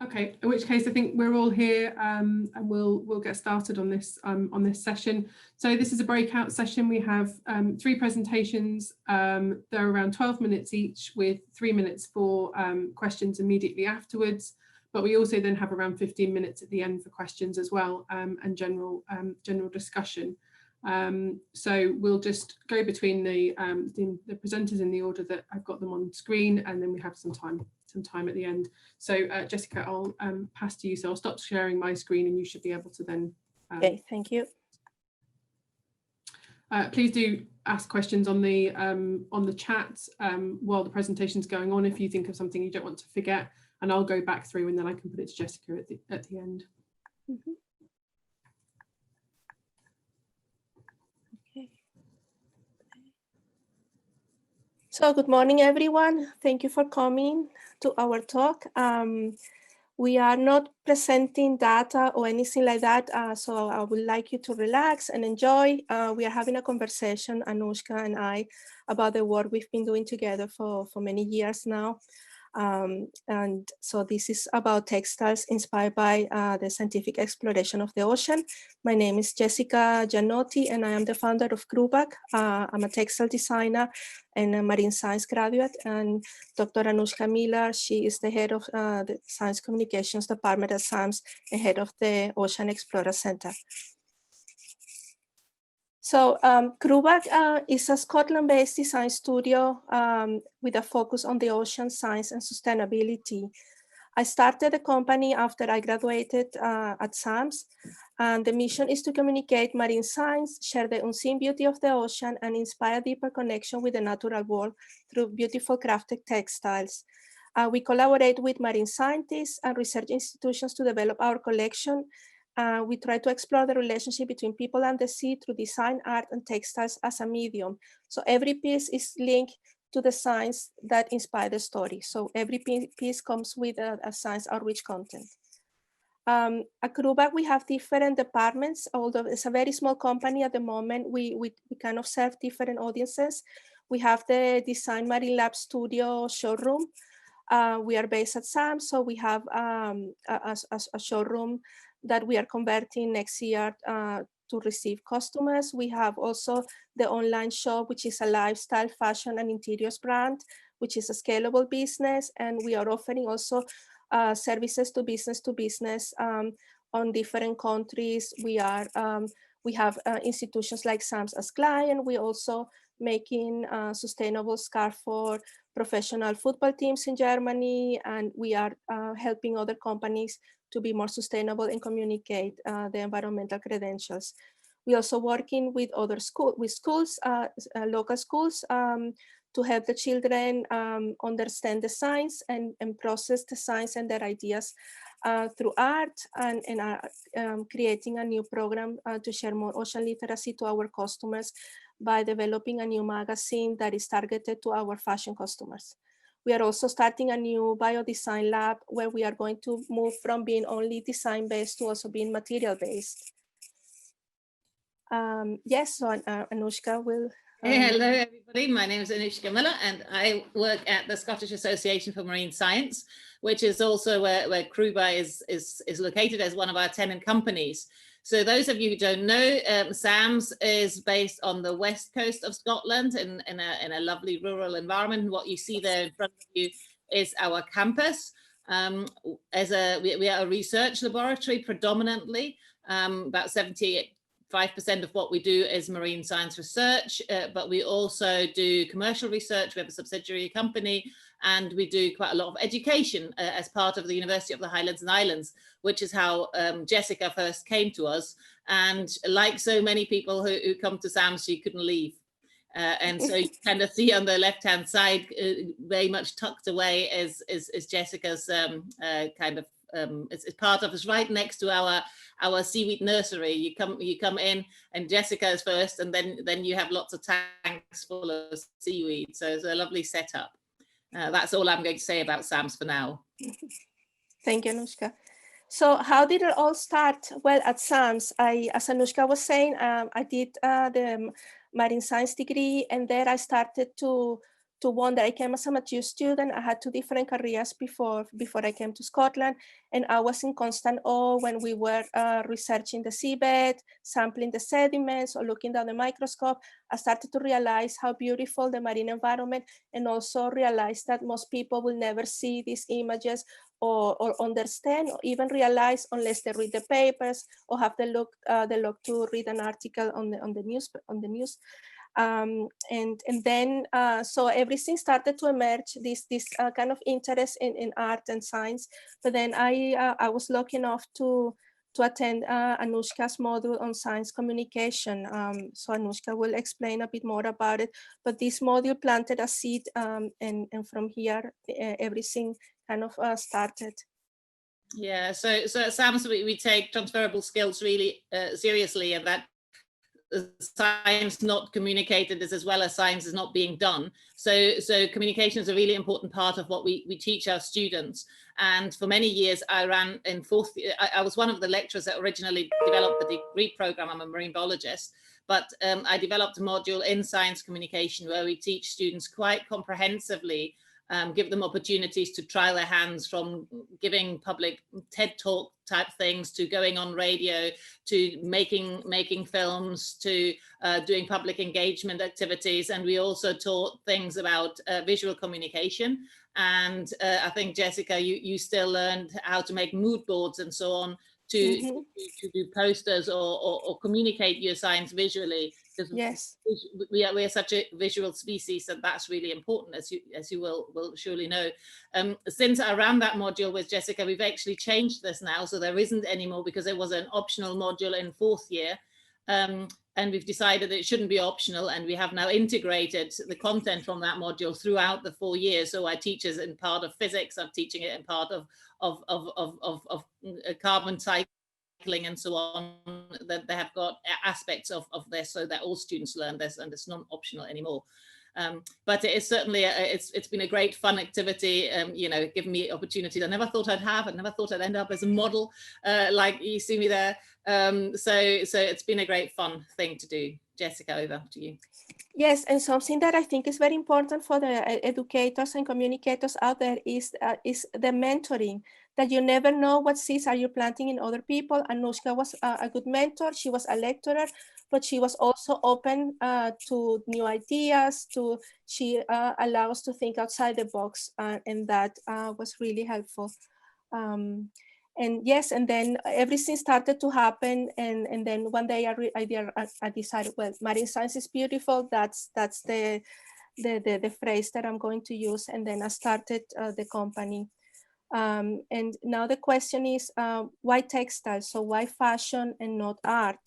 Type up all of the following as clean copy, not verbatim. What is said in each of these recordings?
Okay, in which case I think we're all here and we'll get started on this session. So this is a breakout session. We have 3 presentations. They're around 12 minutes each, with 3 minutes for questions immediately afterwards. But we also then have around 15 minutes at the end for questions as well, and general discussion. So we'll just go between the presenters in the order that I've got them on screen, and then we have some time at the end. So Jessica, I'll pass to you. So I'll stop sharing my screen and you should be able to then. Okay, thank you. Please do ask questions on the chat while the presentation's going on, if you think of something you don't want to forget, and I'll go back through and then I can put it to Jessica at the end. Mm-hmm. Okay. So good morning, everyone. Thank you for coming to our talk. We are not presenting data or anything like that, so I would like you to relax and enjoy. We are having a conversation, Anuschka and I, about the work we've been doing together for many years now. And so this is about textiles inspired by the scientific exploration of the ocean. My name is Jessica Giannotti, and I am the founder of Crùbag. I'm a textile designer and a marine science graduate. And Dr. Anuschka Miller, she is the head of the Science Communications Department at SAMS and head of the Ocean Explorer Center. So Crùbag is a Scotland-based design studio with a focus on the ocean science and sustainability. I started the company after I graduated at SAMS, and the mission is to communicate marine science, share the unseen beauty of the ocean, and inspire deeper connection with the natural world through beautiful crafted textiles. We collaborate with marine scientists and research institutions to develop our collection. We try to explore the relationship between people and the sea through design, art, and textiles as a medium. So every piece is linked to the science that inspired the story. So every piece comes with a science outreach content. At Crùbag, we have different departments. Although it's a very small company at the moment, we kind of serve different audiences. We have the Design Marine Lab Studio showroom. We are based at SAMS, so we have a showroom that we are converting next year to receive customers. We have also the online shop, which is a lifestyle, fashion, and interiors brand, which is a scalable business. And we are offering also services to business on different countries. We have institutions like SAMS as client. We also making sustainable scarf for professional football teams in Germany, and we are helping other companies to be more sustainable and communicate the environmental credentials. We also working with other schools, local schools, to help the children understand the science and process the science and their ideas through art, and are creating a new program to share more ocean literacy to our customers by developing a new magazine that is targeted to our fashion customers. We are also starting a new biodesign lab where we are going to move from being only design-based to also being material-based. Yes, so Anuschka will... Hello, everybody. My name is Anuschka Miller, and I work at the Scottish Association for Marine Science, which is also where Crùbag is located as one of our tenant companies. So those of you who don't know, SAMS is based on the west coast of Scotland in a lovely rural environment. And what you see there in front of you is our campus. We are a research laboratory predominantly. About 75% of what we do is marine science research, but we also do commercial research. We have a subsidiary company, and we do quite a lot of education as part of the University of the Highlands and Islands, which is how Jessica first came to us. And like so many people who come to SAMS, she couldn't leave. And so you kind of see on the left-hand side, very much tucked away is Jessica's kind of, it's part of, it's right next to our seaweed nursery. You come in and Jessica is first, and then you have lots of tanks full of seaweed. So it's a lovely setup. That's all I'm going to say about SAMS for now. Thank you, Anuschka. So how did it all start? Well, at SAMS, as Anuschka was saying, I did the marine science degree, and there I started to to wonder. I came as a mature student. I had 2 different careers before I came to Scotland, and I was in constant awe when we were researching the seabed, sampling the sediments, or looking down the microscope. I started to realize how beautiful the marine environment, and also realized that most people will never see these images or understand or even realize unless they read the papers or have the luck to read an article on the news. And then so everything started to emerge, this kind of interest in art and science. But then I was lucky enough to attend Anuschka's module on science communication. So Anuschka will explain a bit more about it, but this module planted a seed, and from here everything kind of started. Yeah, so at SAMS we take transferable skills really seriously, and that science not communicated is as well as science is not being done. So communication is a really important part of what we teach our students. And for many years I ran in fourth year. I was one of the lecturers that originally developed the degree program. I'm a marine biologist, but I developed a module in science communication where we teach students quite comprehensively, give them opportunities to try their hands, from giving public TED Talk type things to going on radio, to making films, to doing public engagement activities. And we also taught things about visual communication. And I think, Jessica, you still learned how to make mood boards and so on to do posters or communicate your science visually. Yes, we are such a visual species that that's really important, as you will surely know. Since I ran that module with Jessica, we've actually changed this now, so there isn't anymore, because it was an optional module in fourth year, and we've decided that it shouldn't be optional, and we have now integrated the content from that module throughout the 4 years. So I teach it in part of physics, I'm teaching it in part of carbon cycling and so on, that they have got aspects of this, so that all students learn this, and it's not optional anymore. But it is certainly it's been a great fun activity, you know, giving me opportunities I never thought I'd have. I never thought I'd end up as a model, like you see me there. So it's been a great fun thing to do. Jessica, over to you. Yes, and something that I think is very important for the educators and communicators out there is the mentoring, that you never know what seeds are you planting in other people. Anuschka was a good mentor. She was a lecturer, but she was also open to new ideas. She allowed us to think outside the box, and that was really helpful. And yes, and then everything started to happen, and then one day I decided, well, marine science is beautiful. That's the phrase that I'm going to use, and then I started the company. And now the question is, why textiles? So why fashion and not art?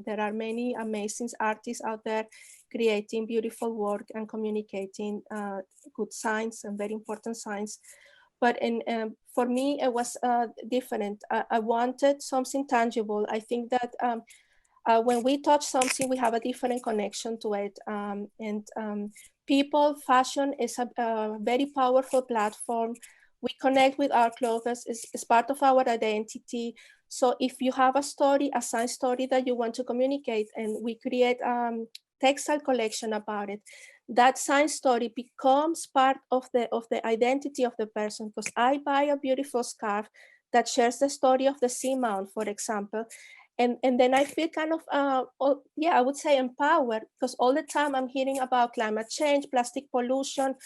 There are many amazing artists out there creating beautiful work and communicating good science and very important science. But for me, it was different. I wanted something tangible. I think that when we touch something, we have a different connection to it. Fashion is a very powerful platform. We connect with our clothes. It's part of our identity. So if you have a story, a science story that you want to communicate, and we create textile collection about it, that science story becomes part of the identity of the person. Because I buy a beautiful scarf that shares the story of the seamount, for example, and then I feel kind of I would say empowered, because all the time I'm hearing about climate change, plastic pollution,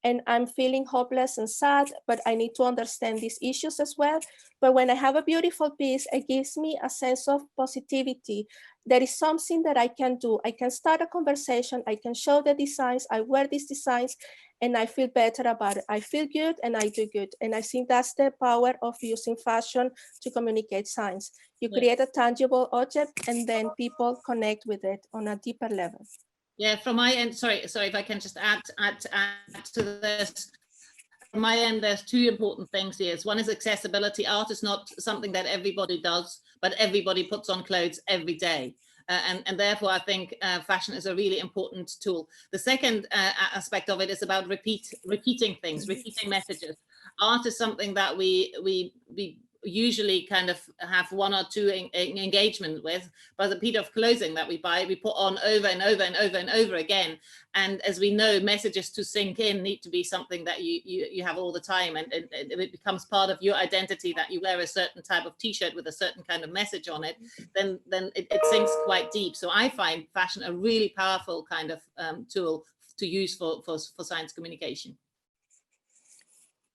and I'm feeling hopeless and sad, but I need to understand these issues as well. But when I have a beautiful piece, it gives me a sense of positivity. There is something that I can do. I can start a conversation. I can show the designs. I wear these designs and I feel better about it. I feel good and I do good. And I think that's the power of using fashion to communicate science. You create a tangible object and then people connect with it on a deeper level. Yeah, from my end, sorry, if I can just add to this. From my end, there's 2 important things here. One is accessibility. Art is not something that everybody does, but everybody puts on clothes every day. And therefore, I think fashion is a really important tool. The second aspect of it is about repeating things, repeating messages. Art is something that we usually kind of have one or two engagement with, but the piece of clothing that we buy, we put on over and over and over and over again. And as we know, messages to sink in need to be something that you have all the time, and it becomes part of your identity that you wear a certain type of t-shirt with a certain kind of message on it, then it sinks quite deep. So I find fashion a really powerful kind of tool to use for science communication.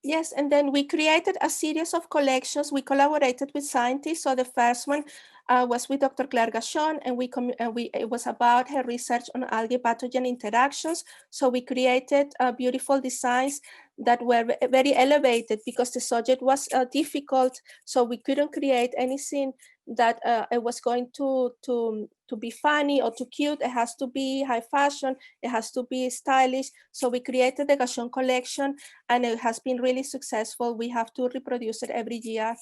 Yes, and then we created a series of collections. We collaborated with scientists. So the first one was with Dr. Claire Gachon, and it was about her research on algae pathogen interactions. So we created beautiful designs that were very elevated because the subject was difficult. So we couldn't create anything that it was going to be funny or too cute. It has to be high fashion. It has to be stylish. So we created the Gachon Collection, and it has been really successful. We have to reproduce it every year.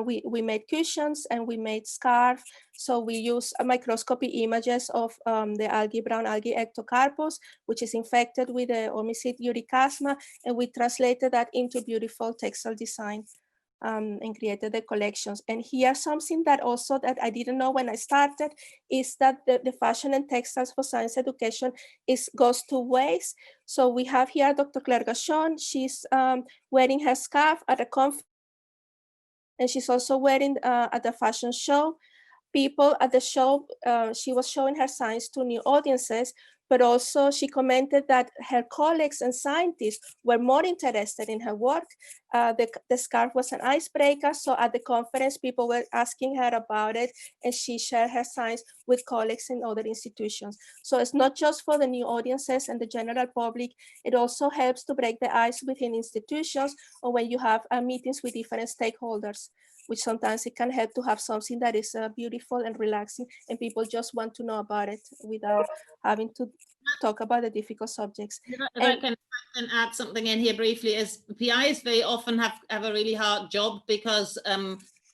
We made cushions and we made scarves. So we use microscopy images of the brown algae ectocarpus, which is infected with the homicide uricasma, and we translated that into beautiful textile design and created the collections. And here, something that also that I didn't know when I started is that the fashion and textiles for science education goes two ways. So we have here Dr. Claire Gachon. She's wearing her scarf at a conference, and she's also wearing at the fashion show. People at the show, she was showing her science to new audiences, but also she commented that her colleagues and scientists were more interested in her work. The scarf was an icebreaker, so at the conference, people were asking her about it, and she shared her science with colleagues in other institutions. So it's not just for the new audiences and the general public, it also helps to break the ice within institutions or when you have meetings with different stakeholders, which sometimes it can help to have something that is beautiful and relaxing, and people just want to know about it without having to talk about the difficult subjects. If I can add something in here briefly, is PIs very often have a really hard job because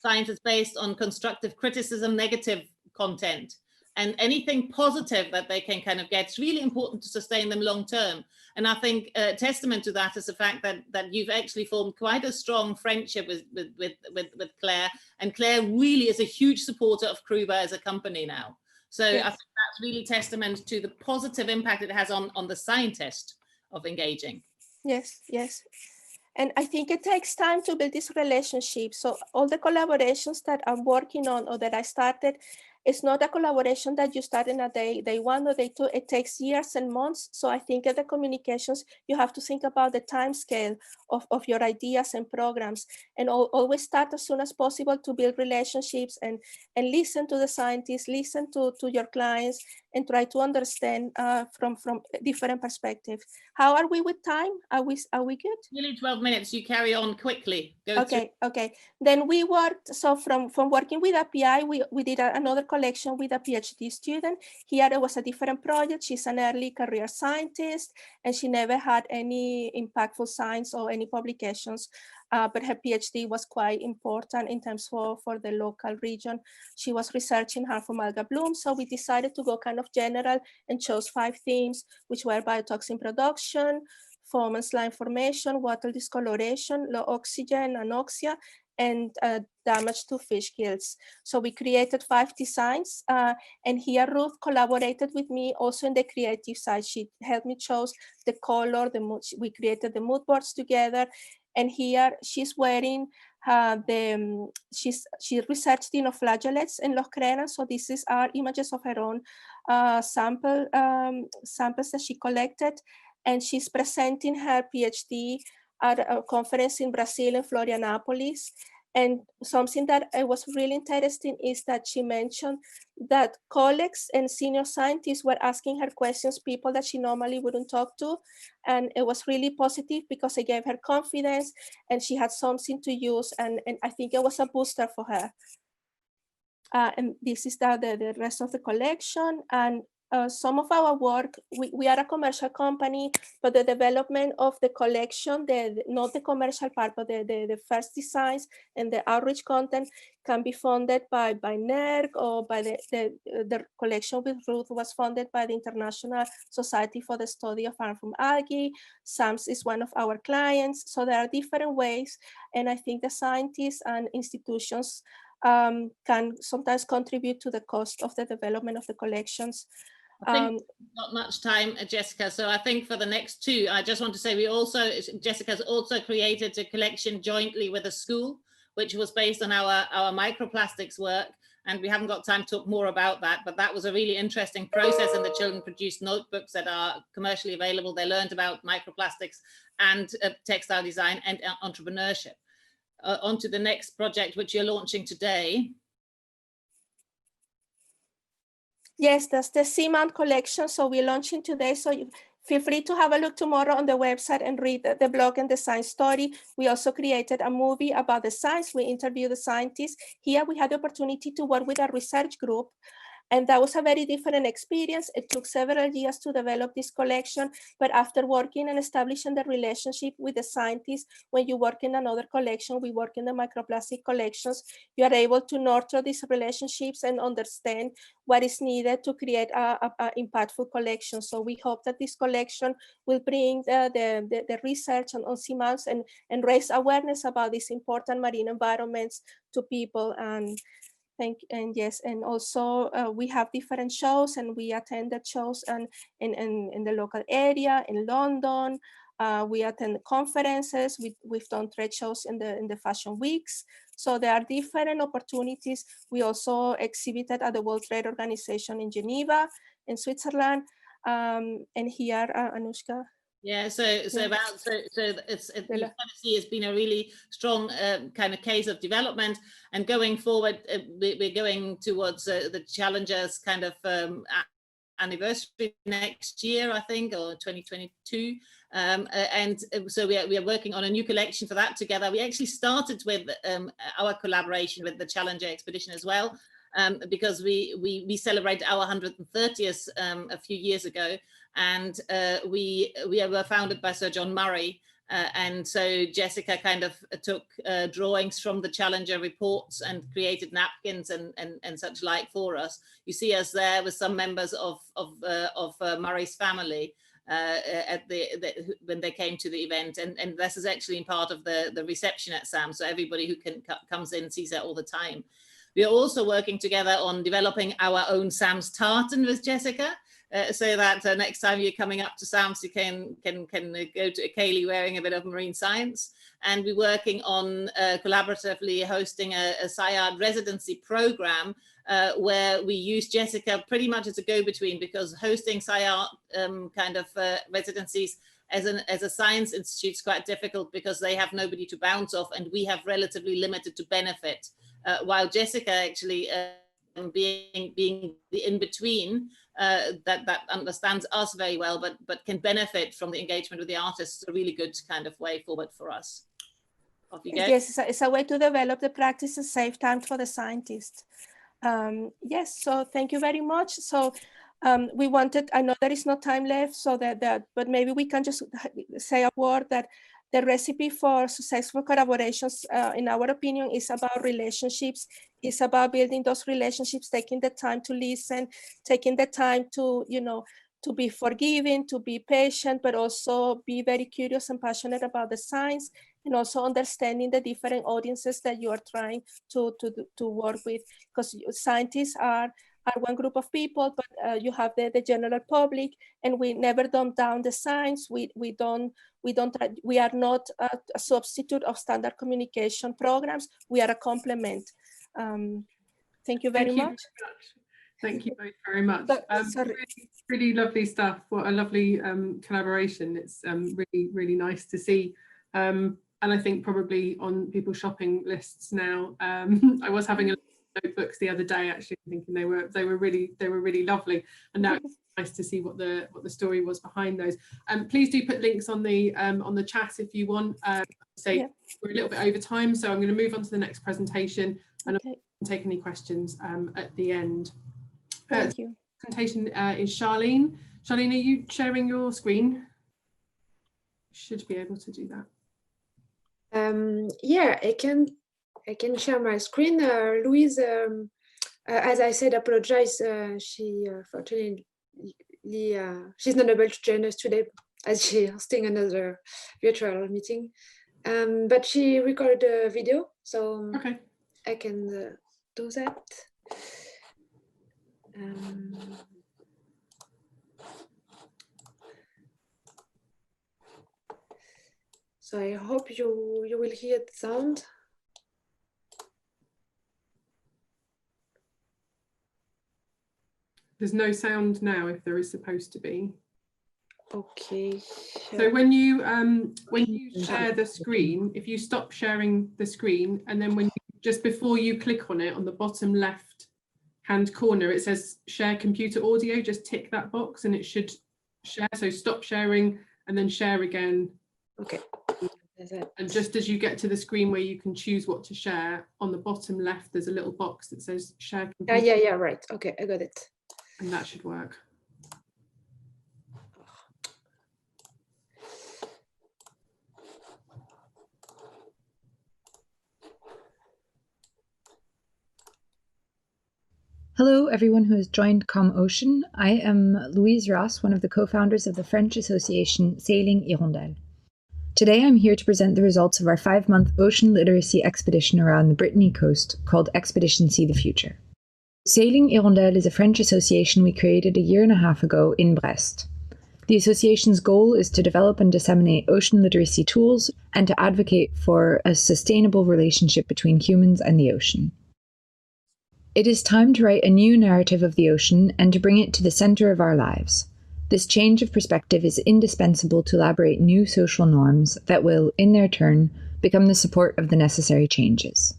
science is based on constructive criticism, negative content, and anything positive that they can kind of get, it's really important to sustain them long term. And I think a testament to that is the fact that you've actually formed quite a strong friendship with Claire, and Claire really is a huge supporter of Crùbag as a company now. So yes. I think that's really testament to the positive impact it has on the scientist of engaging. Yes, yes. And I think it takes time to build this relationship. So all the collaborations that I'm working on or that I started, it's not a collaboration that you start in a day one or day two. It takes years and months. So I think at the communications, you have to think about the time scale of your ideas and programs, and always start as soon as possible to build relationships and listen to the scientists, listen to your clients, and try to understand from different perspectives. How are we with time? Are we good? Nearly 12 minutes. You carry on quickly. Okay. Then we worked, so from working with a PI, we did another collection with a PhD student. Here it was a different project. She's an early career scientist, and she never had any impactful science or any publications, but her PhD was quite important in terms for the local region. She was researching harmful algal blooms, so we decided to go kind of general and chose 5 themes, which were biotoxin production, foam and slime formation, water discoloration, low oxygen, anoxia, and damage to fish gills. So we created 5 designs, and here Ruth collaborated with me also in the creative side. She helped me choose the color, we created the mood boards together, and here she's wearing she researched dinoflagellates in Los Crenas, so this is our images of her own samples that she collected, and she's presenting her PhD at a conference in Brazil in Florianopolis. And something that was really interesting is that she mentioned that colleagues and senior scientists were asking her questions, people that she normally wouldn't talk to. And it was really positive because it gave her confidence and she had something to use. And I think it was a booster for her. And this is the rest of the collection. And some of our work, we are a commercial company, but the development of the collection, not the commercial part, but the first designs and the outreach content can be funded by NERC, or by the collection with Ruth was funded by the International Society for the Study of Harmful Algae. SAMS is one of our clients. So there are different ways. And I think the scientists and institutions can sometimes contribute to the cost of the development of the collections. I think not much time, Jessica. So I think for the next two, I just want to say Jessica's also created a collection jointly with a school, which was based on our microplastics work. And we haven't got time to talk more about that, but that was a really interesting process. And the children produced notebooks that are commercially available. They learned about microplastics and textile design and entrepreneurship. On to the next project, which you're launching today. Yes, that's the seamount collection. So we're launching today. So feel free to have a look tomorrow on the website and read the blog and the science story. We also created a movie about the science. We interviewed the scientists. Here we had the opportunity to work with a research group. And that was a very different experience. It took several years to develop this collection, but after working and establishing the relationship with the scientists, when you work in another collection, we work in the microplastic collections, you are able to nurture these relationships and understand what is needed to create a impactful collection. So we hope that this collection will bring the research on seamounts and raise awareness about these important marine environments to people. And yes, and also we have different shows, and we attended shows in the local area in London. We attend conferences. We've done trade shows in the fashion weeks. So there are different opportunities. We also exhibited at the World Trade Organization in Geneva, in Switzerland, and here, Anuschka. Yeah, so it's you kind of see it's been a really strong kind of case of development, and going forward, we're going towards the Challengers kind of anniversary next year, I think, or 2022. And so we are working on a new collection for that together. We actually started with our collaboration with the Challenger expedition as well, because we celebrated our 130th a few years ago. And we were founded by Sir John Murray. And so Jessica kind of took drawings from the Challenger reports and created napkins and such like for us. You see us there with some members of Murray's family when they came to the event. And this is actually part of the reception at SAM. So everybody who comes in sees that all the time. We are also working together on developing our own SAM's tartan with Jessica. So that next time you're coming up to SAMS, you can go to Kaylee wearing a bit of marine science. And we're working on collaboratively hosting a SciArt residency program where we use Jessica pretty much as a go-between, because hosting SciArt kind of residencies as a science institute is quite difficult, because they have nobody to bounce off and we have relatively limited to benefit. While Jessica actually being the in-between, that understands us very well, but can benefit from the engagement with the artists, a really good kind of way forward for us. Off you go. Yes, it's a way to develop the practice and save time for the scientists. Yes, so thank you very much. So we wanted, I know there is no time left, so but maybe we can just say a word that the recipe for successful collaborations, in our opinion, is about relationships. It's about building those relationships, taking the time to listen, taking the time to, to be forgiving, to be patient, but also be very curious and passionate about the science, and also understanding the different audiences that you are trying to work with. Because scientists are one group of people, but you have the general public, and we never dumb down the science. We are not a substitute of standard communication programs. We are a complement. Thank you very much. Thank you both very much. Really lovely stuff. What a lovely collaboration. It's really nice to see. And I think probably on people's shopping lists now. I was having a look at notebooks the other day, actually, thinking they were really lovely. And now it's nice to see what the story was behind those. Please do put links on the chat if you want. We're a little bit over time, so I'm going to move on to the next presentation and take any questions at the end. Thank you. presentation is Charlene. Charlene, are you sharing your screen? Should be able to do that. Yeah, I can share my screen. Louise, as I said, apologize. She fortunately she's not able to join us today as she's hosting another virtual meeting. But she recorded a video, so Okay. I can do that. So I hope you will hear the sound. There's no sound now if there is supposed to be. Okay. So when you share the screen, if you stop sharing the screen, and then just before you click on it on the bottom left hand corner, it says share computer audio, just tick that box and it should share. So stop sharing and then share again. Okay. And just as you get to the screen where you can choose what to share, on the bottom left there's a little box that says share computer. Yeah, right. Okay, I got it. And that should work. Hello, everyone who has joined CommOCEAN. I am Louise Ras, one of the co-founders of the French association Sailing Hirondelle. Today I'm here to present the results of our 5-month ocean literacy expedition around the Brittany coast called Expedition See the Future. Sailing Hirondelle is a French association we created a year and a half ago in Brest. The association's goal is to develop and disseminate ocean literacy tools and to advocate for a sustainable relationship between humans and the ocean. It is time to write a new narrative of the ocean and to bring it to the center of our lives. This change of perspective is indispensable to elaborate new social norms that will, in their turn, become the support of the necessary changes.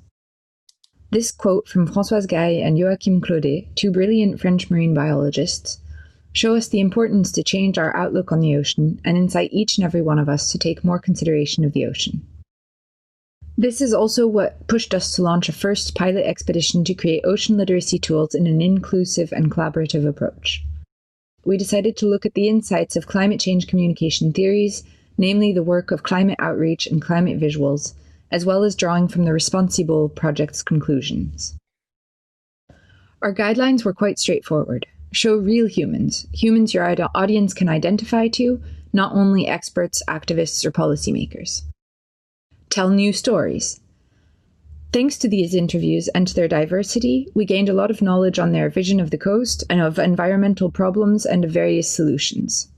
This quote from Françoise Gaille and Joachim Claudet, 2 brilliant French marine biologists, show us the importance to change our outlook on the ocean and incite each and every one of us to take more consideration of the ocean. This is also what pushed us to launch a first pilot expedition to create ocean literacy tools in an inclusive and collaborative approach. We decided to look at the insights of climate change communication theories, namely the work of climate outreach and climate visuals, as well as drawing from the Responsible project's conclusions. Our guidelines were quite straightforward. Show real humans, humans your audience can identify to, not only experts, activists, or policymakers. Tell new stories. Thanks to these interviews and to their diversity, we gained a lot of knowledge on their vision of the coast and of environmental problems and of various solutions.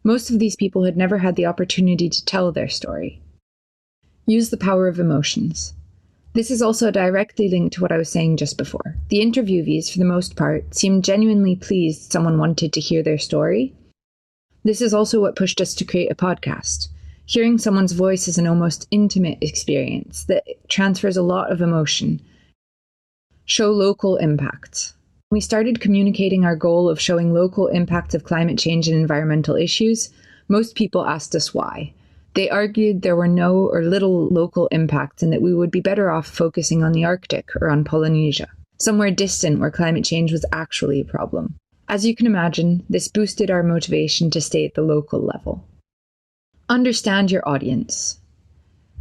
Most of these people had never had the opportunity to tell their story. Use the power of emotions. This is also directly linked to what I was saying just before. The interviewees, for the most part, seemed genuinely pleased someone wanted to hear their story. This is also what pushed us to create a podcast. Hearing someone's voice is an almost intimate experience that transfers a lot of emotion. Show local impacts. When we started communicating our goal of showing local impacts of climate change and environmental issues, most people asked us why. They argued there were no or little local impacts and that we would be better off focusing on the Arctic or on Polynesia, somewhere distant where climate change was actually a problem. As you can imagine, this boosted our motivation to stay at the local level. Understand your audience.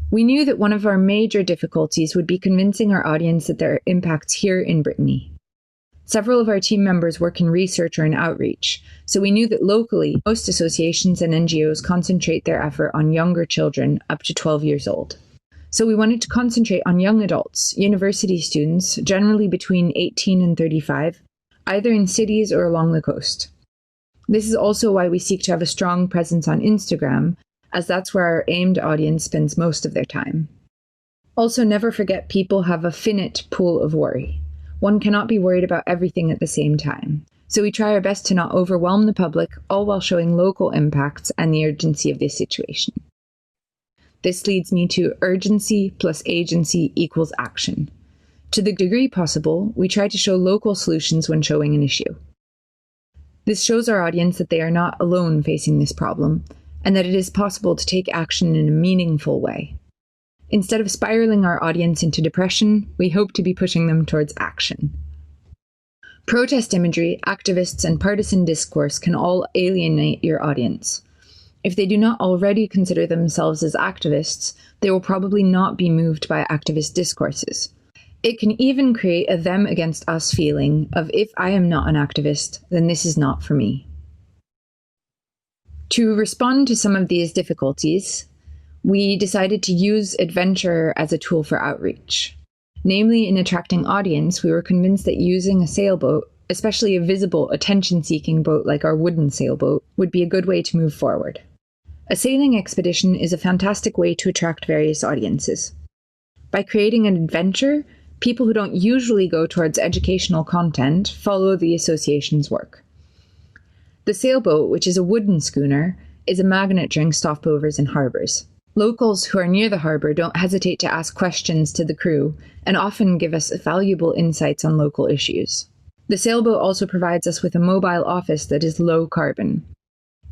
We knew that one of our major difficulties would be convincing our audience that there are impacts here in Brittany. Several of our team members work in research or in outreach, so we knew that locally, most associations and NGOs concentrate their effort on younger children up to 12 years old. So we wanted to concentrate on young adults, university students, generally between 18 and 35, either in cities or along the coast. This is also why we seek to have a strong presence on Instagram, as that's where our aimed audience spends most of their time. Also, never forget people have a finite pool of worry. One cannot be worried about everything at the same time. So we try our best to not overwhelm the public, all while showing local impacts and the urgency of this situation. This leads me to urgency plus agency equals action. To the degree possible, we try to show local solutions when showing an issue. This shows our audience that they are not alone facing this problem, and that it is possible to take action in a meaningful way. Instead of spiraling our audience into depression, we hope to be pushing them towards action. Protest imagery, activists, and partisan discourse can all alienate your audience. If they do not already consider themselves as activists, they will probably not be moved by activist discourses. It can even create a them against us feeling of, if I am not an activist, then this is not for me. To respond to some of these difficulties, we decided to use adventure as a tool for outreach. Namely, in attracting audience, we were convinced that using a sailboat, especially a visible, attention-seeking boat like our wooden sailboat, would be a good way to move forward. A sailing expedition is a fantastic way to attract various audiences. By creating an adventure, people who don't usually go towards educational content follow the association's work. The sailboat, which is a wooden schooner, is a magnet during stopovers in harbours. Locals who are near the harbour don't hesitate to ask questions to the crew and often give us valuable insights on local issues. The sailboat also provides us with a mobile office that is low carbon.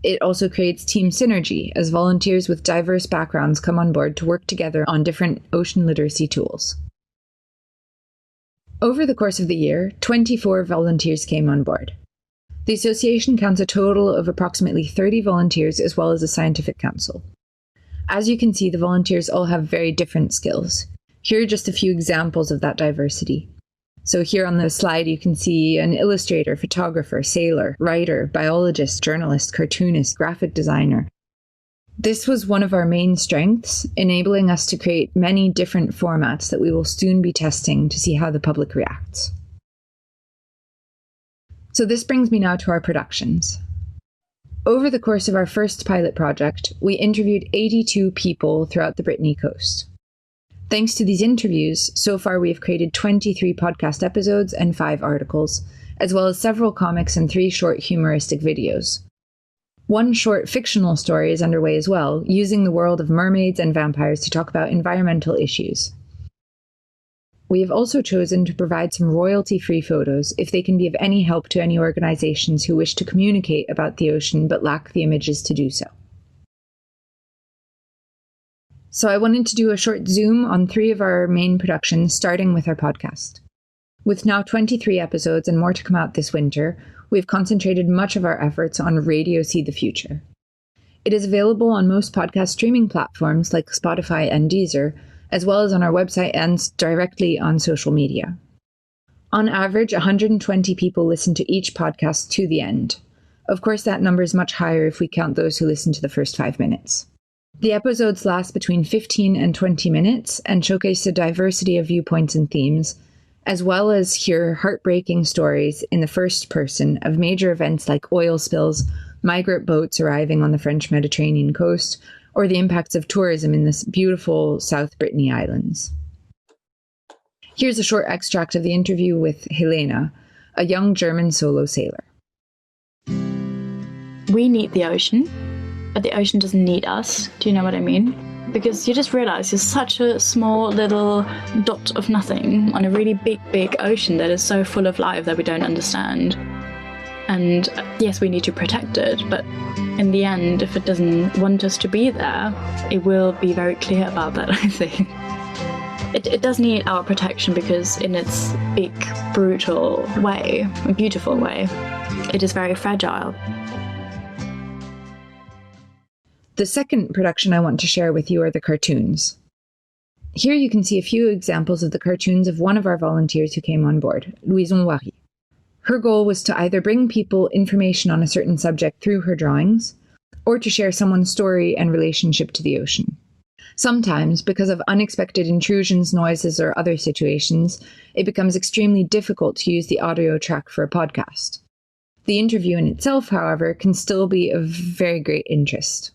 It also creates team synergy, as volunteers with diverse backgrounds come on board to work together on different ocean literacy tools. Over the course of the year, 24 volunteers came on board. The association counts a total of approximately 30 volunteers as well as a scientific council. As you can see, the volunteers all have very different skills. Here are just a few examples of that diversity. So here on the slide, you can see an illustrator, photographer, sailor, writer, biologist, journalist, cartoonist, graphic designer. This was one of our main strengths, enabling us to create many different formats that we will soon be testing to see how the public reacts. So this brings me now to our productions. Over the course of our first pilot project, we interviewed 82 people throughout the Brittany coast. Thanks to these interviews, so far we have created 23 podcast episodes and 5 articles, as well as several comics and 3 short humoristic videos. One short fictional story is underway as well, using the world of mermaids and vampires to talk about environmental issues. We have also chosen to provide some royalty-free photos if they can be of any help to any organizations who wish to communicate about the ocean but lack the images to do so. So I wanted to do a short zoom on 3 of our main productions, starting with our podcast. With now 23 episodes and more to come out this winter, we've concentrated much of our efforts on Radio See the Future. It is available on most podcast streaming platforms like Spotify and Deezer, as well as on our website and directly on social media. On average, 120 people listen to each podcast to the end. Of course, that number is much higher if we count those who listen to the first 5 minutes. The episodes last between 15 and 20 minutes and showcase a diversity of viewpoints and themes, as well as hear heartbreaking stories in the first person of major events like oil spills, migrant boats arriving on the French Mediterranean coast, or the impacts of tourism in the beautiful South Brittany Islands. Here's a short extract of the interview with Helena, a young German solo sailor. We need the ocean, but the ocean doesn't need us. Do you know what I mean? Because you just realize you're such a small little dot of nothing on a really big ocean that is so full of life that we don't understand. And yes, we need to protect it, but in the end, if it doesn't want us to be there, it will be very clear about that, I think. It does need our protection because in its big, brutal way, a beautiful way, it is very fragile. The second production I want to share with you are the cartoons. Here you can see a few examples of the cartoons of one of our volunteers who came on board, Louise Ras. Her goal was to either bring people information on a certain subject through her drawings, or to share someone's story and relationship to the ocean. Sometimes, because of unexpected intrusions, noises, or other situations, it becomes extremely difficult to use the audio track for a podcast. The interview in itself, however, can still be of very great interest.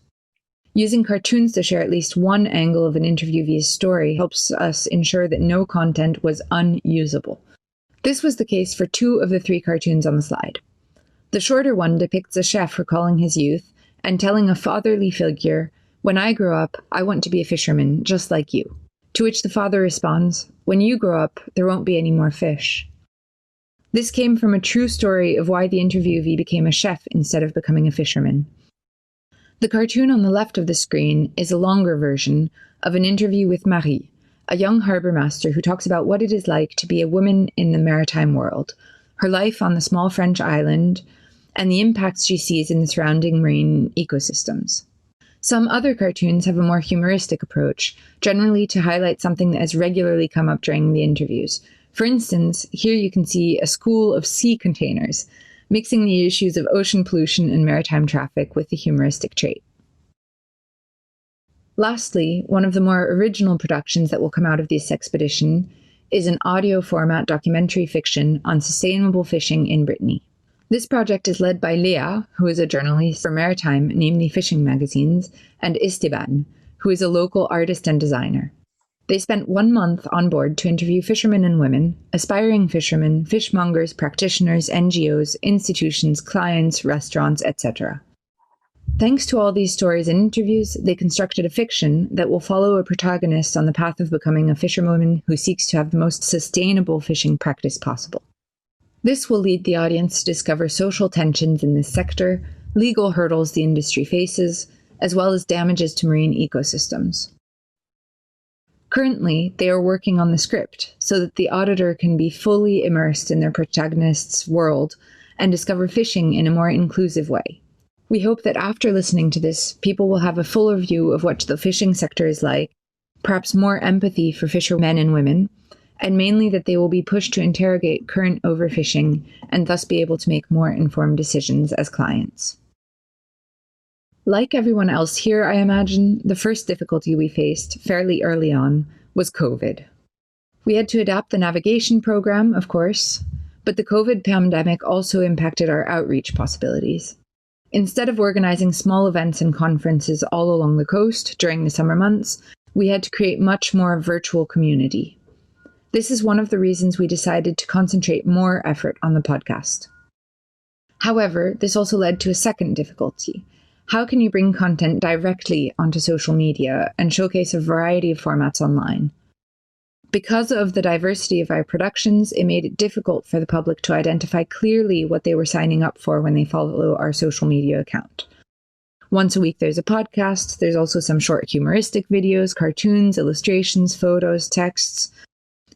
Using cartoons to share at least one angle of an interviewee's story helps us ensure that no content was unusable. This was the case for 2 of the 3 cartoons on the slide. The shorter one depicts a chef recalling his youth and telling a fatherly figure, "When I grow up, I want to be a fisherman, just like you." To which the father responds, "When you grow up, there won't be any more fish." This came from a true story of why the interviewee became a chef instead of becoming a fisherman. The cartoon on the left of the screen is a longer version of an interview with Marie, a young harbour master who talks about what it is like to be a woman in the maritime world, her life on the small French island, and the impacts she sees in the surrounding marine ecosystems. Some other cartoons have a more humoristic approach, generally to highlight something that has regularly come up during the interviews. For instance, here you can see a school of sea containers, mixing the issues of ocean pollution and maritime traffic with the humoristic trait. Lastly, one of the more original productions that will come out of this expedition is an audio format documentary fiction on sustainable fishing in Brittany. This project is led by Leah, who is a journalist for maritime, namely fishing magazines, and Esteban, who is a local artist and designer. They spent 1 month on board to interview fishermen and women, aspiring fishermen, fishmongers, practitioners, NGOs, institutions, clients, restaurants, etc. Thanks to all these stories and interviews, they constructed a fiction that will follow a protagonist on the path of becoming a fisherwoman who seeks to have the most sustainable fishing practice possible. This will lead the audience to discover social tensions in this sector, legal hurdles the industry faces, as well as damages to marine ecosystems. Currently, they are working on the script so that the auditor can be fully immersed in their protagonist's world and discover fishing in a more inclusive way. We hope that after listening to this, people will have a fuller view of what the fishing sector is like, perhaps more empathy for fishermen and women, and mainly that they will be pushed to interrogate current overfishing and thus be able to make more informed decisions as clients. Like everyone else here, I imagine, the first difficulty we faced fairly early on was COVID. We had to adapt the navigation program, of course, but the COVID pandemic also impacted our outreach possibilities. Instead of organizing small events and conferences all along the coast during the summer months, we had to create much more virtual community. This is one of the reasons we decided to concentrate more effort on the podcast. However, this also led to a second difficulty. How can you bring content directly onto social media and showcase a variety of formats online? Because of the diversity of our productions, it made it difficult for the public to identify clearly what they were signing up for when they follow our social media account. Once a week there's a podcast, there's also some short humoristic videos, cartoons, illustrations, photos, texts.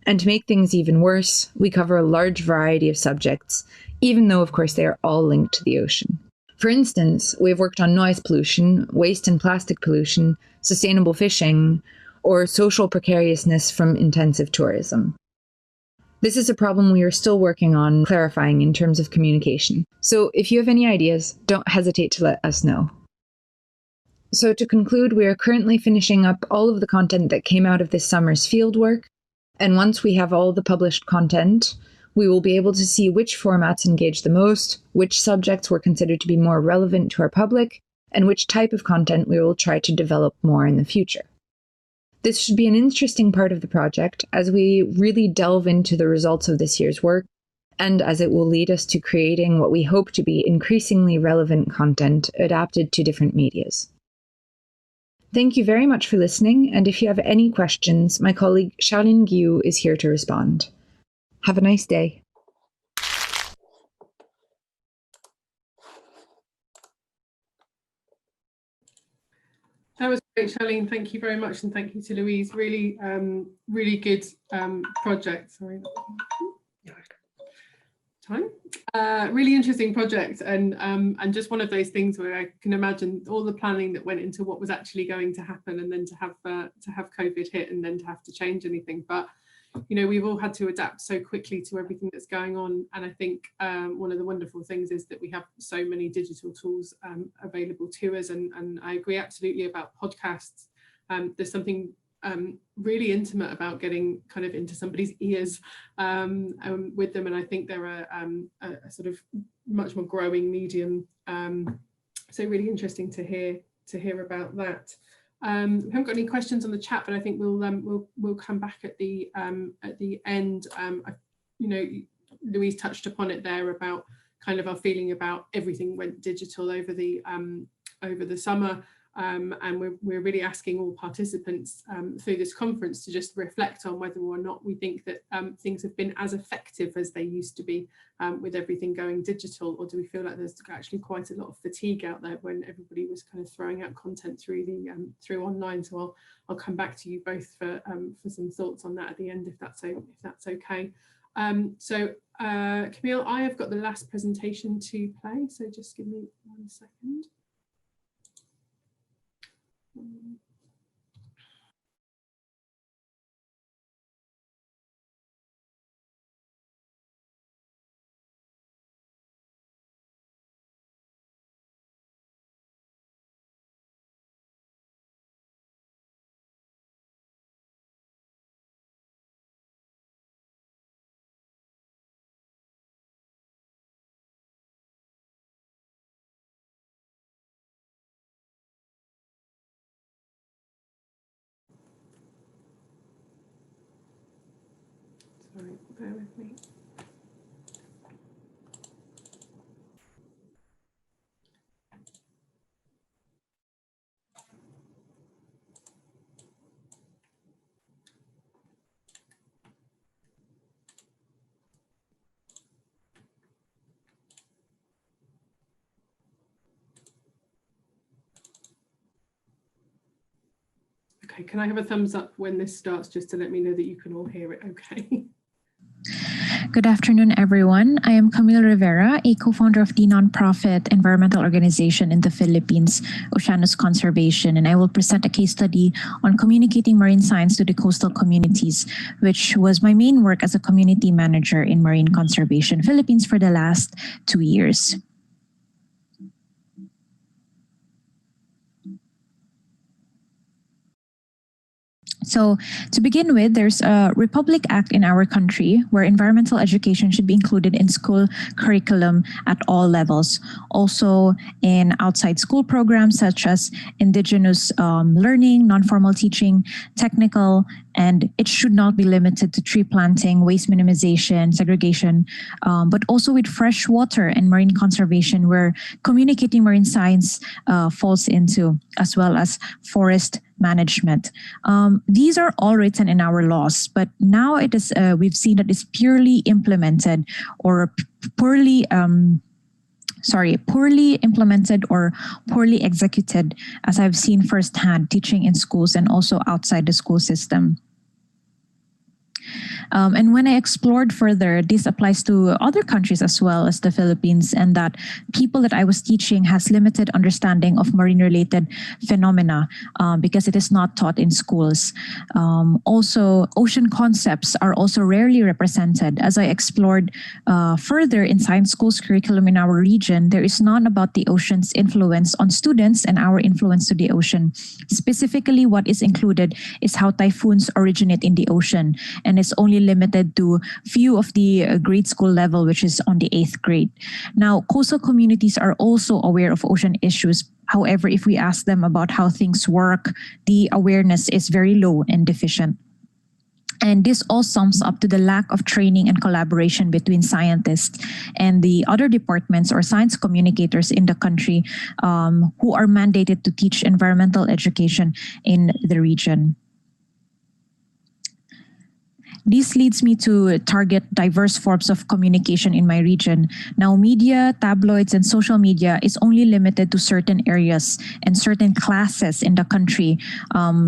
And to make things even worse, we cover a large variety of subjects, even though, of course, they are all linked to the ocean. For instance, we've worked on noise pollution, waste and plastic pollution, sustainable fishing, or social precariousness from intensive tourism. This is a problem we are still working on clarifying in terms of communication. So if you have any ideas, don't hesitate to let us know. So to conclude, we are currently finishing up all of the content that came out of this summer's fieldwork. And once we have all the published content, we will be able to see which formats engage the most, which subjects were considered to be more relevant to our public, and which type of content we will try to develop more in the future. This should be an interesting part of the project as we really delve into the results of this year's work, and as it will lead us to creating what we hope to be increasingly relevant content adapted to different medias. Thank you very much for listening, and if you have any questions, my colleague Charlene Guillou is here to respond. Have a nice day. That was great, Charlene. Thank you very much, and thank you to Louise. Really, really good project. Sorry. Really interesting project, and just one of those things where I can imagine all the planning that went into what was actually going to happen, and then to have COVID hit, and then to have to change anything. But you know, we've all had to adapt so quickly to everything that's going on, and I think one of the wonderful things is that we have so many digital tools available to us, and I agree absolutely about podcasts. There's something really intimate about getting kind of into somebody's ears with them, and I think they're a sort of much more growing medium. So really interesting to hear about that. We haven't got any questions on the chat, but I think we'll come back at the end. You know, Louise touched upon it there about kind of our feeling about everything went digital over the summer. And we're really asking all participants through this conference to just reflect on whether or not we think that things have been as effective as they used to be with everything going digital, or do we feel like there's actually quite a lot of fatigue out there when everybody was kind of throwing out content through through online. So I'll come back to you both for some thoughts on that at the end, if that's okay. So Camille, I have got the last presentation to play, so just give me 1 second. Sorry, bear with me. Okay, can I have a thumbs up when this starts, just to let me know that you can all hear it okay? Good afternoon, everyone. I am Camille Rivera, a co-founder of the nonprofit environmental organization in the Philippines, Oceanus Conservation, and I will present a case study on communicating marine science to the coastal communities, which was my main work as a community manager in Marine Conservation Philippines for the last 2 years. So to begin with, there's a Republic Act in our country where environmental education should be included in school curriculum at all levels. Also in outside school programs such as indigenous learning, non-formal teaching, technical, and it should not be limited to tree planting, waste minimization, segregation, but also with fresh water and marine conservation where communicating marine science falls into, as well as forest management. These are all written in our laws, but now it is we've seen that it's purely implemented or poorly implemented or poorly executed, as I've seen firsthand teaching in schools and also outside the school system. And when I explored further, this applies to other countries as well as the Philippines, and that people that I was teaching has limited understanding of marine-related phenomena because it is not taught in schools. Also, ocean concepts are also rarely represented. As I explored further in science schools curriculum in our region, there is none about the ocean's influence on students and our influence to the ocean. Specifically, what is included is how typhoons originate in the ocean, and it's only limited to few of the grade school level, which is on the 8th grade. Now, coastal communities are also aware of ocean issues. However, if we ask them about how things work, the awareness is very low and deficient. And this all sums up to the lack of training and collaboration between scientists and the other departments or science communicators in the country who are mandated to teach environmental education in the region. This leads me to target diverse forms of communication in my region. Now, media, tabloids, and social media is only limited to certain areas and certain classes in the country,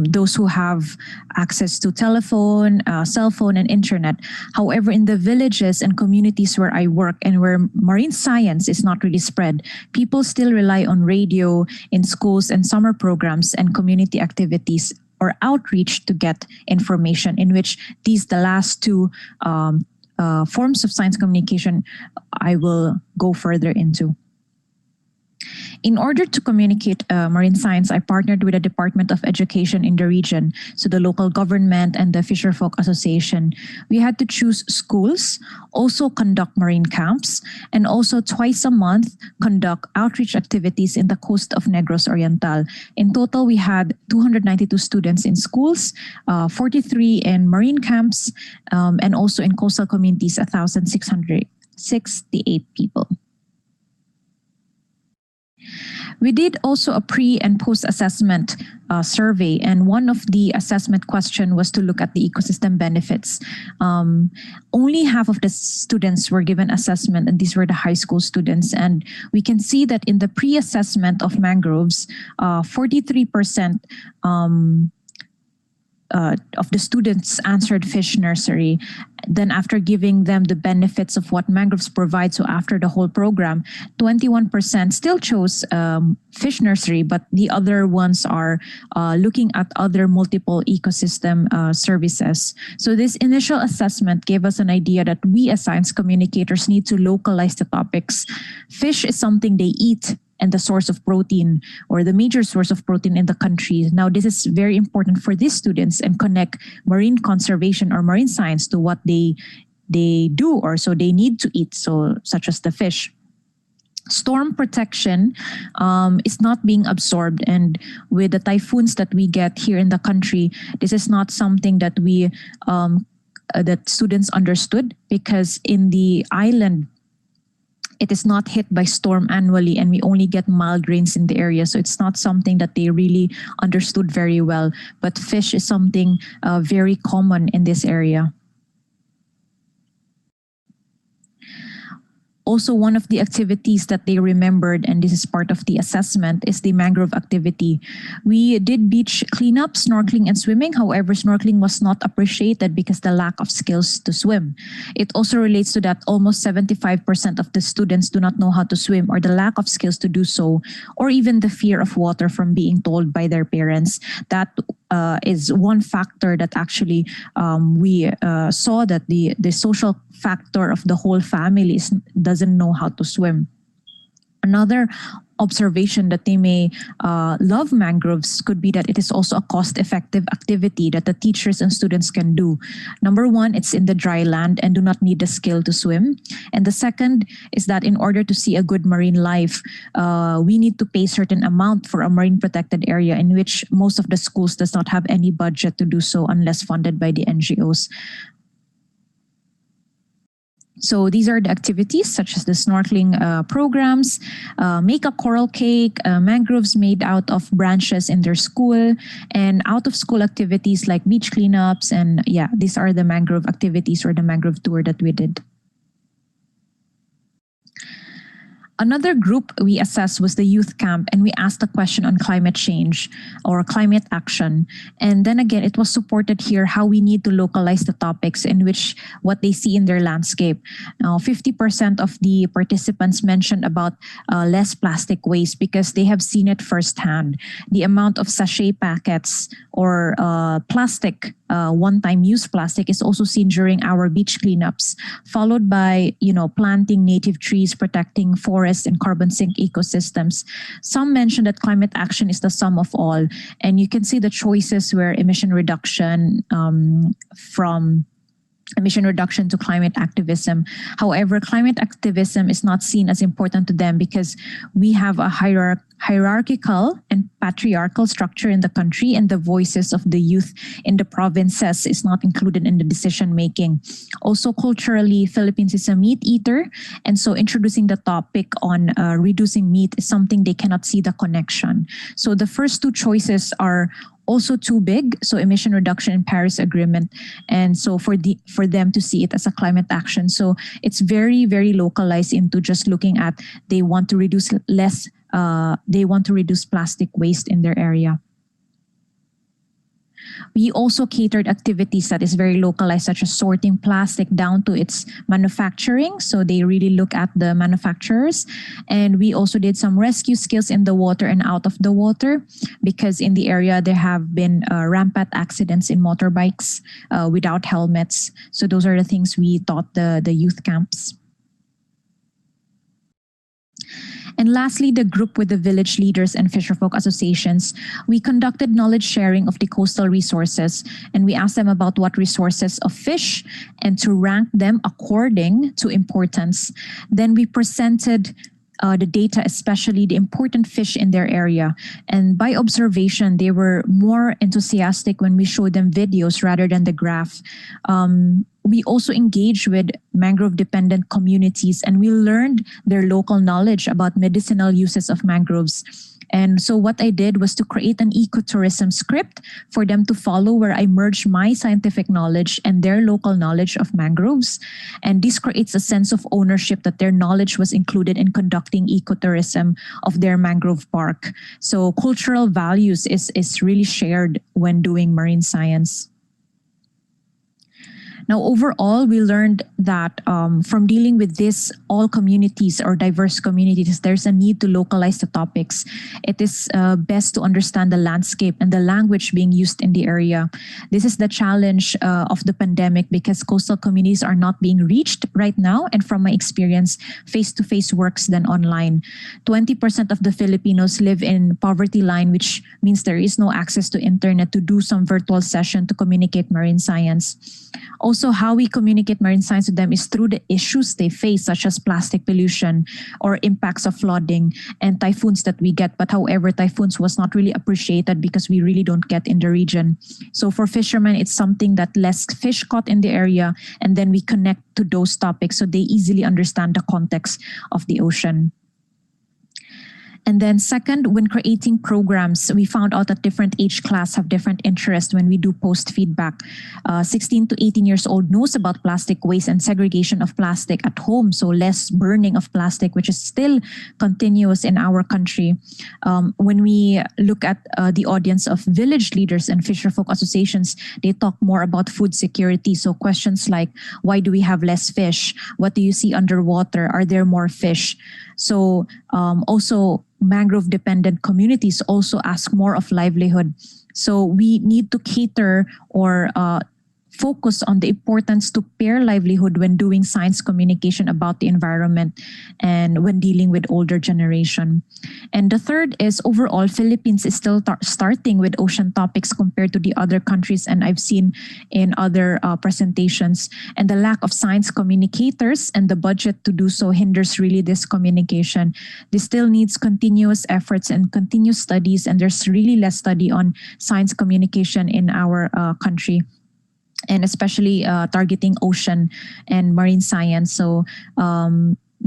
those who have access to telephone, cell phone, and internet. However, in the villages and communities where I work and where marine science is not really spread, people still rely on radio in schools and summer programs and community activities or outreach to get information, in which these, the last two forms of science communication, I will go further into. In order to communicate marine science, I partnered with the Department of Education in the region, so the local government and the Fisherfolk Association. We had to choose schools, also conduct marine camps, and also twice a month conduct outreach activities in the coast of Negros Oriental. In total, we had 292 students in schools, 43 in marine camps, and also in coastal communities, 1,668 people. We did also a pre and post assessment survey, and one of the assessment question was to look at the ecosystem benefits. Only half of the students were given assessment, and these were the high school students. And we can see that in the pre-assessment of mangroves, 43% the students answered fish nursery. Then after giving them the benefits of what mangroves provide, so after the whole program, 21% still chose fish nursery, but the other ones are looking at other multiple ecosystem services. So this initial assessment gave us an idea that we as science communicators need to localize the topics. Fish is something they eat, and the source of protein, or the major source of protein in the country. Now, this is very important for these students and connect marine conservation or marine science to what they do, or so they need to eat, so such as the fish. Storm protection is not being absorbed, and with the typhoons that we get here in the country, this is not something that we that students understood, because in the island, it is not hit by storm annually, and we only get mild rains in the area. So it's not something that they really understood very well. But fish is something very common in this area. Also, one of the activities that they remembered, and this is part of the assessment, is the mangrove activity. We did beach cleanup, snorkeling, and swimming. However, snorkeling was not appreciated because the lack of skills to swim. It also relates to that almost 75% of the students do not know how to swim, or the lack of skills to do so, or even the fear of water from being told by their parents. That is one factor that actually we saw, that the social factor of the whole family doesn't know how to swim. Another observation that they may love mangroves could be that it is also a cost-effective activity that the teachers and students can do. Number one, it's in the dry land and do not need the skill to swim. And the second is that in order to see a good marine life, we need to pay certain amount for a marine protected area, in which most of the schools does not have any budget to do so unless funded by the NGOs. So these are the activities, such as the snorkeling programs, make a coral cake, mangroves made out of branches in their school, and out-of-school activities like beach cleanups. And yeah, these are the mangrove activities or the mangrove tour that we did. Another group we assessed was the youth camp, and we asked a question on climate change or climate action. And then again, it was supported here how we need to localize the topics in which what they see in their landscape. Now, 50% of the participants mentioned about less plastic waste because they have seen it firsthand. The amount of sachet packets or plastic, one-time use plastic, is also seen during our beach cleanups, followed by, planting native trees, protecting forests and carbon sink ecosystems. Some mention that climate action is the sum of all, and you can see the choices where emission reduction, from emission reduction to climate activism. However, climate activism is not seen as important to them because we have a hierarchical and patriarchal structure in the country, and the voices of the youth in the provinces is not included in the decision making. Also, culturally, Philippines is a meat eater, and so introducing the topic on reducing meat is something they cannot see the connection. So the first two choices are also too big, so emission reduction and Paris Agreement, and so for them to see it as a climate action. So it's very, very localized into just looking at they want to reduce plastic waste in their area. We also catered activities that is very localized, such as sorting plastic down to its manufacturing. So they really look at the manufacturers. And we also did some rescue skills in the water and out of the water, because in the area there have been rampant accidents in motorbikes without helmets. So those are the things we taught the youth camps. And lastly, the group with the village leaders and fisherfolk associations, we conducted knowledge sharing of the coastal resources, and we asked them about what resources of fish and to rank them according to importance. Then we presented the data, especially the important fish in their area. And by observation, they were more enthusiastic when we showed them videos rather than the graph. We also engaged with mangrove-dependent communities, and we learned their local knowledge about medicinal uses of mangroves. And so what I did was to create an ecotourism script for them to follow, where I merged my scientific knowledge and their local knowledge of mangroves. And this creates a sense of ownership that their knowledge was included in conducting ecotourism of their mangrove park. So cultural values is really shared when doing marine science. Now, overall, we learned that from dealing with this, all communities or diverse communities, there's a need to localize the topics. It is best to understand the landscape and the language being used in the area. This is the challenge of the pandemic, because coastal communities are not being reached right now. And from my experience, face-to-face works than online. 20% of the Filipinos live in poverty line, which means there is no access to internet to do some virtual session to communicate marine science. Also, how we communicate marine science to them is through the issues they face, such as plastic pollution or impacts of flooding and typhoons that we get. But however, typhoons was not really appreciated because we really don't get in the region. So for fishermen, it's something that less fish caught in the area, and then we connect to those topics so they easily understand the context of the ocean. And then second, when creating programs, we found out that different age class have different interests when we do post feedback. 16 to 18 years old knows about plastic waste and segregation of plastic at home, so less burning of plastic, which is still continuous in our country. When we look at the audience of village leaders and fisherfolk associations, they talk more about food security. So questions like, why do we have less fish? What do you see underwater? Are there more fish? So also mangrove-dependent communities also ask more of livelihood. So we need to cater or focus on the importance to pair livelihood when doing science communication about the environment and when dealing with older generation. And the third is overall, Philippines is still starting with ocean topics compared to the other countries, and I've seen in other presentations. And the lack of science communicators and the budget to do so hinders really this communication. This still needs continuous efforts and continuous studies, and there's really less study on science communication in our country, and especially targeting ocean and marine science. So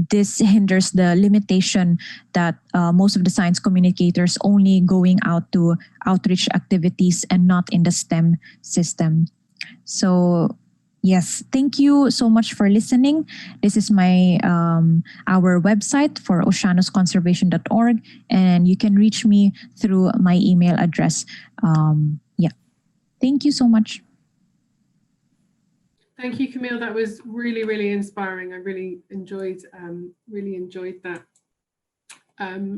this hinders the limitation that most of the science communicators only going out to outreach activities and not in the STEM system. So yes, thank you so much for listening. This is my our website for oceanosconservation.org, and you can reach me through my email address. Yeah, thank you so much. Thank you, Camille. That was really, really inspiring. I really enjoyed that.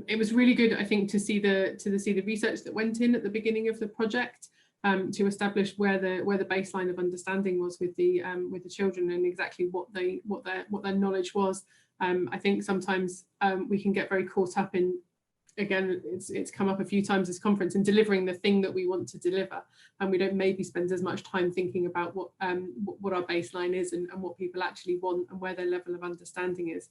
It was really good, I think, to see the research that went in at the beginning of the project to establish where the baseline of understanding was with the children and exactly what their knowledge was. I think sometimes we can get very caught up in, again, it's come up a few times this conference, in delivering the thing that we want to deliver, and we don't maybe spend as much time thinking about what our baseline is and what people actually want and where their level of understanding is.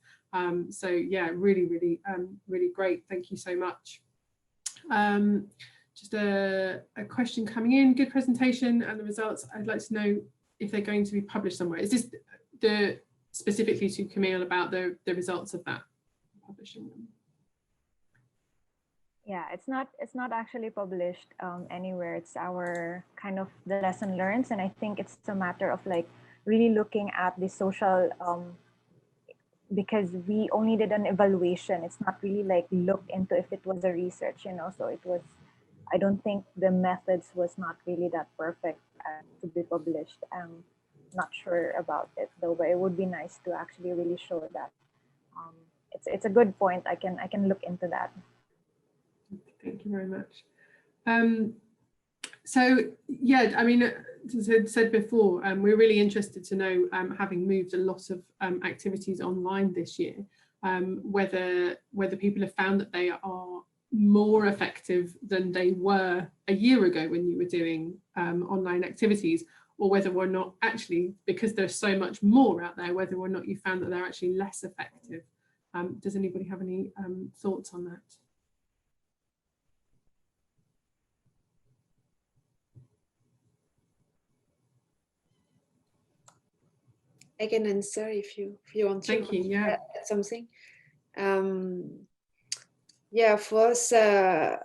So yeah, really, really, really great. Thank you so much. Just a question coming in. Good presentation and the results. I'd like to know if they're going to be published somewhere. Is this specifically to Camille about the results of that, publishing them? Yeah, it's not actually published anywhere. It's our kind of the lesson learned, and I think it's a matter of like really looking at the social because we only did an evaluation. It's not really like looked into if it was a research, you know. So it was, I don't think the methods was not really that perfect to be published. I'm not sure about it though, but it would be nice to actually really show that. It's a good point. I can look into that. Thank you very much. So yeah, I mean, as I said before, we're really interested to know, having moved a lot of activities online this year, whether people have found that they are more effective than they were a year ago when you were doing online activities, or whether or not actually, because there's so much more out there, whether or not you found that they're actually less effective. Does anybody have any thoughts on that? I can answer if you want to. Thank you. Yeah. Add something. yeah, for us, it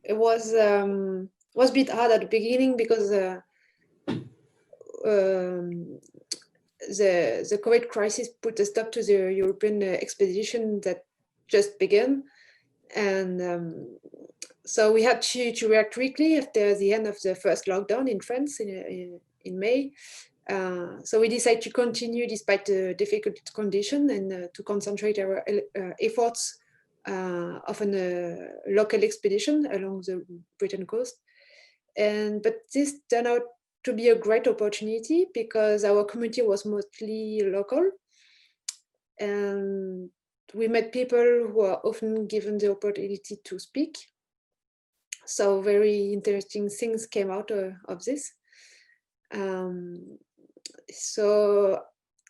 was a bit hard at the beginning because the COVID crisis put a stop to the European expedition that just began, and so we had to react quickly after the end of the first lockdown in France in May. So we decided to continue despite the difficult condition and to concentrate our efforts of a local expedition along the Britain coast. But this turned out to be a great opportunity because our community was mostly local, and we met people who are often given the opportunity to speak. So very interesting things came out of this. So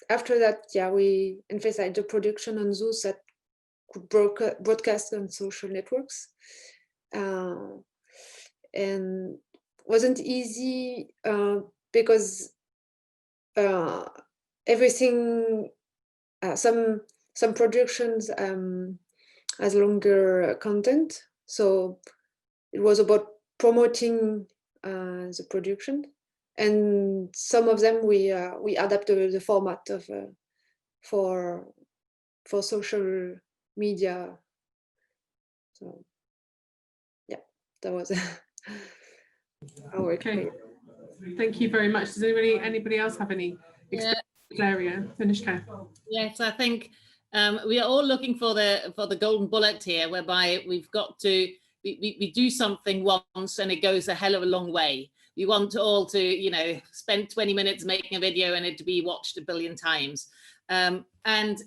after that, yeah, we emphasized the production on those that could broadcast on social networks. And wasn't easy because everything, some productions has longer content. So it was about promoting the production, and some of them we adapted the format of for social media. So yeah, that was our okay. Thank you very much. Does anybody else have any experience in this area? Anuschka? Yes, I think we are all looking for the golden bullet here, whereby we've got to we do something once and it goes a hell of a long way. We want all to, you know, spend 20 minutes making a video and it to be watched 1 billion times. And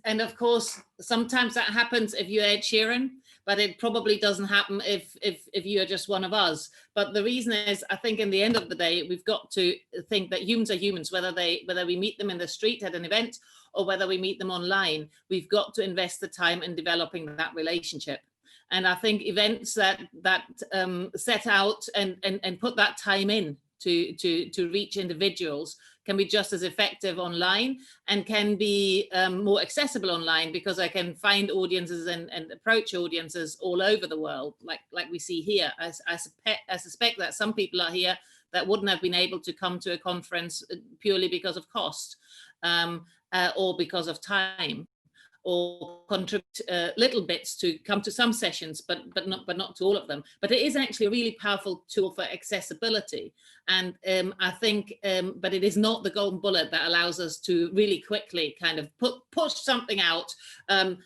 of course, sometimes that happens if you're Ed Sheeran, but it probably doesn't happen if you're just one of us. But the reason is, I think in the end of the day, we've got to think that humans are humans, whether we meet them in the street at an event or whether we meet them online. We've got to invest the time in developing that relationship. And I think events that set out and put that time in to reach individuals can be just as effective online and can be more accessible online, because I can find audiences and approach audiences all over the world, like we see here. I suspect that some people are here that wouldn't have been able to come to a conference purely because of cost or because of time, or contribute little bits to come to some sessions, but not to all of them. But it is actually a really powerful tool for accessibility. And I think, but it is not the golden bullet that allows us to really quickly kind of push something out,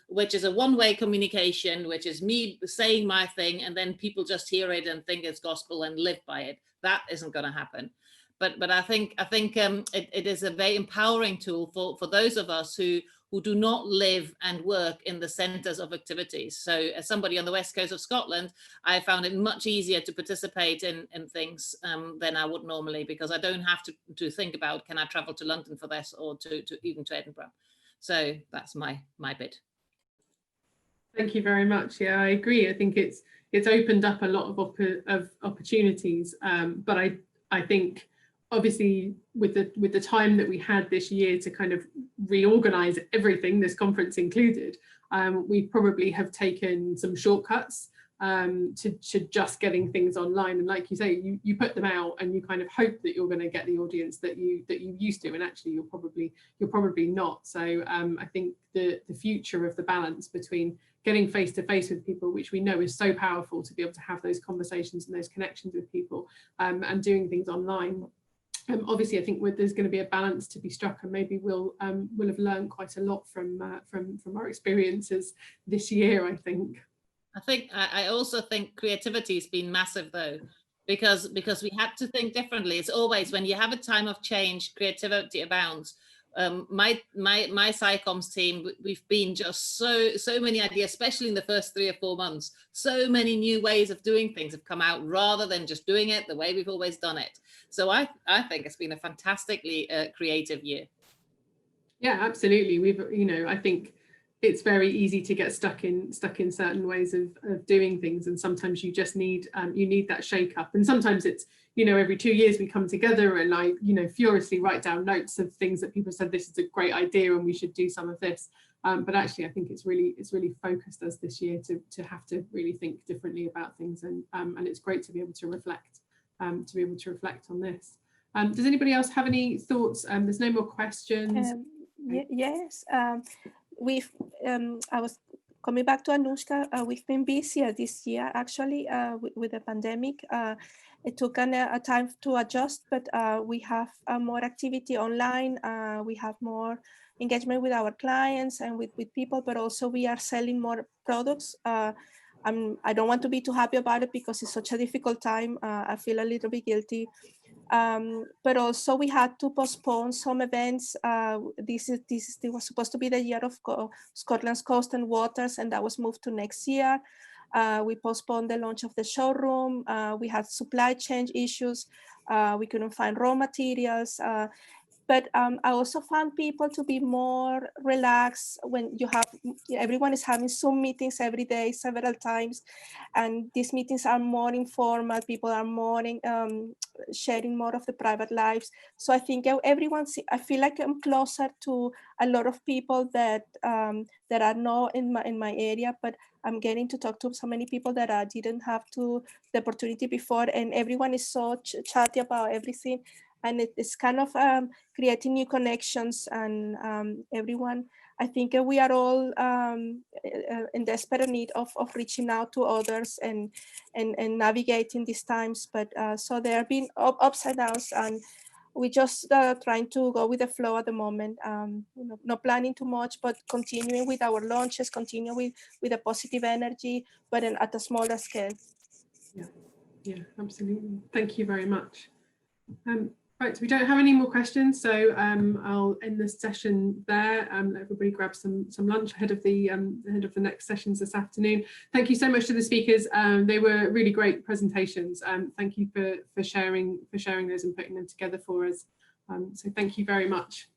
which is a one-way communication, which is me saying my thing, and then people just hear it and think it's gospel and live by it. That isn't going to happen. But I think it is a very empowering tool for those of us who do not live and work in the centres of activities. So as somebody on the west coast of Scotland, I found it much easier to participate in things than I would normally, because I don't have to think about, can I travel to London for this, or to even to Edinburgh. So that's my bit. Thank you very much. Yeah, I agree. I think it's opened up a lot of opportunities, but I think obviously with the time that we had this year to kind of reorganize everything, this conference included, we probably have taken some shortcuts to just getting things online. And like you say, you put them out and you kind of hope that you're going to get the audience that you used to, and actually you're probably not. So I think the future of the balance between getting face to face with people, which we know is so powerful to be able to have those conversations and those connections with people, and doing things online. Obviously, I think there's going to be a balance to be struck, and maybe we'll have learned quite a lot from our experiences this year, I think. I also think creativity has been massive, though, because we had to think differently. It's always when you have a time of change, creativity abounds. My SciComms team, we've been just so many ideas, especially in the first 3 or 4 months. So many new ways of doing things have come out, rather than just doing it the way we've always done it. So I think it's been a fantastically creative year. Yeah, absolutely. I think it's very easy to get stuck in certain ways of doing things, and sometimes you just need that shake up, and sometimes it's you know, every 2 years we come together and I, you know, furiously write down notes of things that people said, this is a great idea and we should do some of this. But actually, I think it's really focused us this year to have to really think differently about things, and it's great to be able to reflect on this. Does anybody else have any thoughts? There's no more questions. Yes, I was coming back to Anuschka. We've been busier this year, actually, with the pandemic. It took a time to adjust, but we have more activity online. We have more engagement with our clients and with people, but also we are selling more products. I don't want to be too happy about it because it's such a difficult time. I feel a little bit guilty. But also we had to postpone some events. This was supposed to be the year of Scotland's Coast and Waters, and that was moved to next year. We postponed the launch of the showroom. We had supply chain issues. We couldn't find raw materials. But I also found people to be more relaxed when everyone is having Zoom meetings every day, several times. And these meetings are more informal. People are more sharing more of the private lives. So I think I feel like I'm closer to a lot of people that are not in my area, but I'm getting to talk to so many people that I didn't have the opportunity before. And everyone is so chatty about everything. And it's kind of creating new connections, and everyone, I think we are all in desperate need of reaching out to others and navigating these times. But so there have been ups and downs, and we just trying to go with the flow at the moment. Not planning too much, but continuing with our launches, continue with a positive energy, but at a smaller scale. Yeah, absolutely. Thank you very much. Right, so we don't have any more questions, so I'll end this session there. Let everybody grab some lunch ahead of the next sessions this afternoon. Thank you so much to the speakers. They were really great presentations. Thank you for sharing those and putting them together for us. So thank you very much.